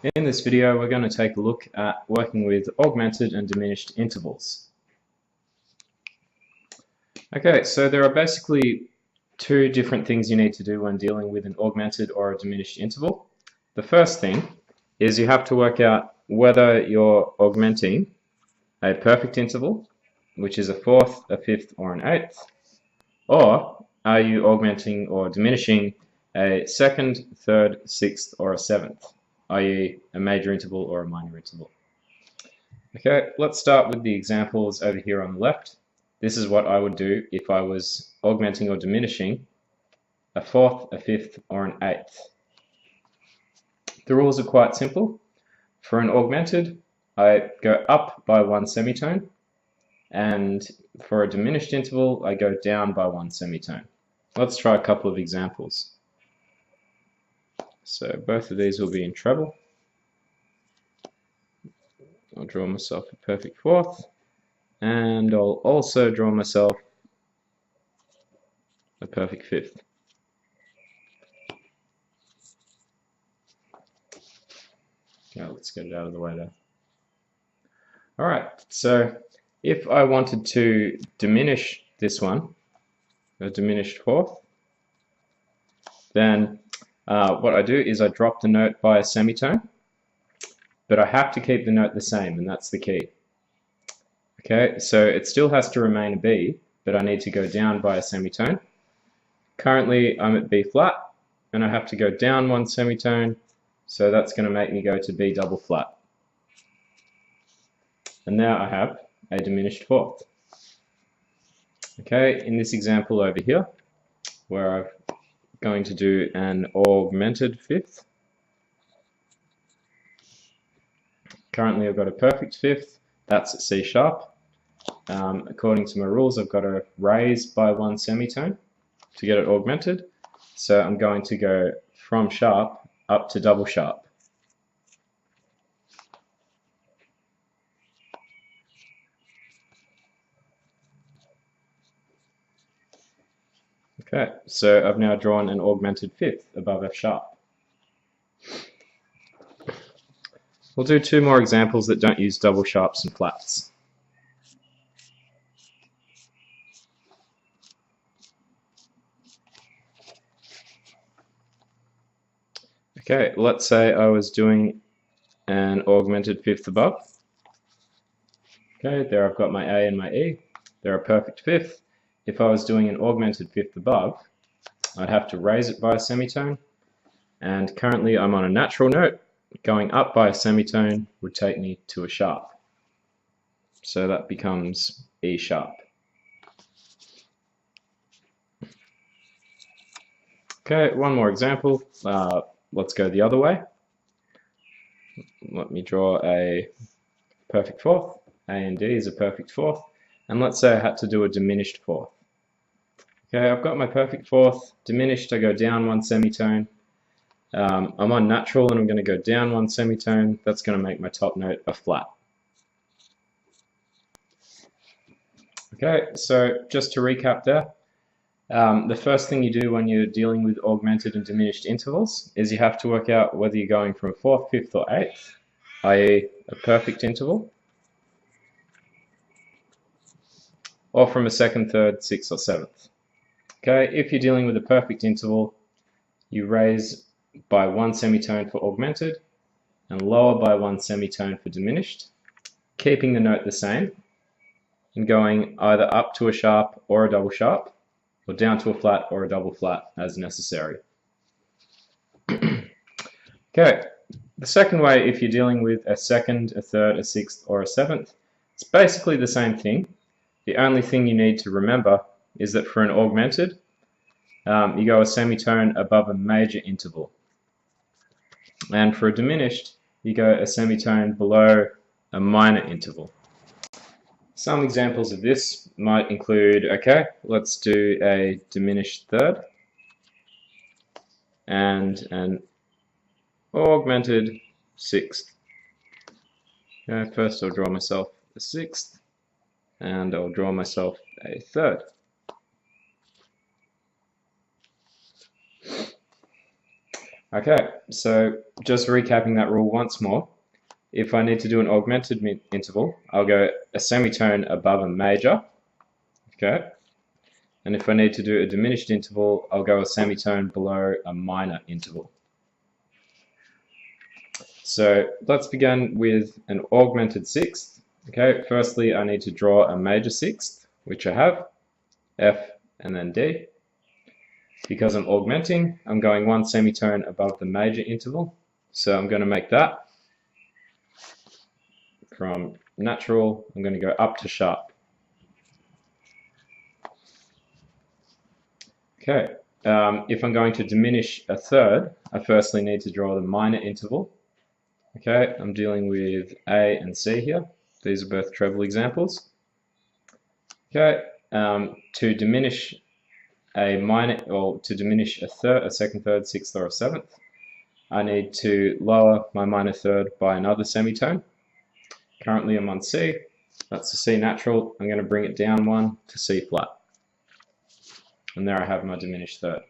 In this video, we're going to take a look at working with augmented and diminished intervals. Okay, so there are basically two different things you need to do when dealing with an augmented or a diminished interval. The first thing is you have to work out whether you're augmenting a perfect interval, which is a fourth, a fifth, or an eighth, or are you augmenting or diminishing a second, third, sixth, or a seventh, i.e. a major interval or a minor interval. Okay, let's start with the examples over here on the left. This is what I would do if I was augmenting or diminishing a fourth, a fifth, or an eighth. The rules are quite simple. For an augmented, I go up by one semitone, and for a diminished interval, I go down by one semitone. Let's try a couple of examples. So both of these will be in treble. I'll draw myself a perfect fourth, and I'll also draw myself a perfect fifth. Okay, let's get it out of the way there. Alright, so if I wanted to diminish this one, a diminished fourth, then what I do is I drop the note by a semitone, but I have to keep the note the same, and that's the key. Okay, so it still has to remain a B, but I need to go down by a semitone. Currently I'm at B flat, and I have to go down one semitone, so that's going to make me go to B double flat. And now I have a diminished fourth. Okay, in this example over here, where I'm going to do an augmented fifth. Currently I've got a perfect fifth, that's at C sharp. According to my rules, I've got to raise by one semitone to get it augmented. So I'm going to go from sharp up to double sharp. Okay, so I've now drawn an augmented fifth above F sharp. We'll do two more examples that don't use double sharps and flats. Okay, let's say I was doing an augmented fifth above. Okay, there I've got my A and my E. They're a perfect fifth. If I was doing an augmented fifth above, I'd have to raise it by a semitone. And currently I'm on a natural note. Going up by a semitone would take me to a sharp. So that becomes E sharp. Okay, one more example. Let's go the other way. Let me draw a perfect fourth. A and D is a perfect fourth. And let's say I had to do a diminished fourth. Okay, I've got my perfect fourth. Diminished, I go down one semitone. I'm on natural and I'm going to go down one semitone. That's going to make my top note a flat. Okay, so just to recap there, the first thing you do when you're dealing with augmented and diminished intervals is you have to work out whether you're going from a fourth, fifth, or eighth, i.e. a perfect interval, or from a second, third, sixth, or seventh. Okay, if you're dealing with a perfect interval, you raise by one semitone for augmented and lower by one semitone for diminished, keeping the note the same and going either up to a sharp or a double sharp, or down to a flat or a double flat as necessary. Okay, the second way, if you're dealing with a second, a third, a sixth, or a seventh, it's basically the same thing. The only thing you need to remember is that for an augmented, you go a semitone above a major interval. And for a diminished, you go a semitone below a minor interval. Some examples of this might include, okay, let's do a diminished third and an augmented sixth. Okay, first I'll draw myself a sixth and I'll draw myself a third. Okay, so just recapping that rule once more. If I need to do an augmented interval, I'll go a semitone above a major. Okay, and if I need to do a diminished interval, I'll go a semitone below a minor interval. So let's begin with an augmented sixth. Okay, firstly I need to draw a major sixth, which I have, F and then D. Because I'm augmenting, I'm going one semitone above the major interval. So I'm going to make that from natural, I'm going to go up to sharp. Okay, if I'm going to diminish a third, I firstly need to draw the minor interval. Okay, I'm dealing with A and C here. These are both treble examples. Okay, to diminish a minor, or to diminish a third, a second, third, sixth, or a seventh, I need to lower my minor third by another semitone. Currently I'm on C, that's a C natural. I'm going to bring it down one to C flat. And there I have my diminished third.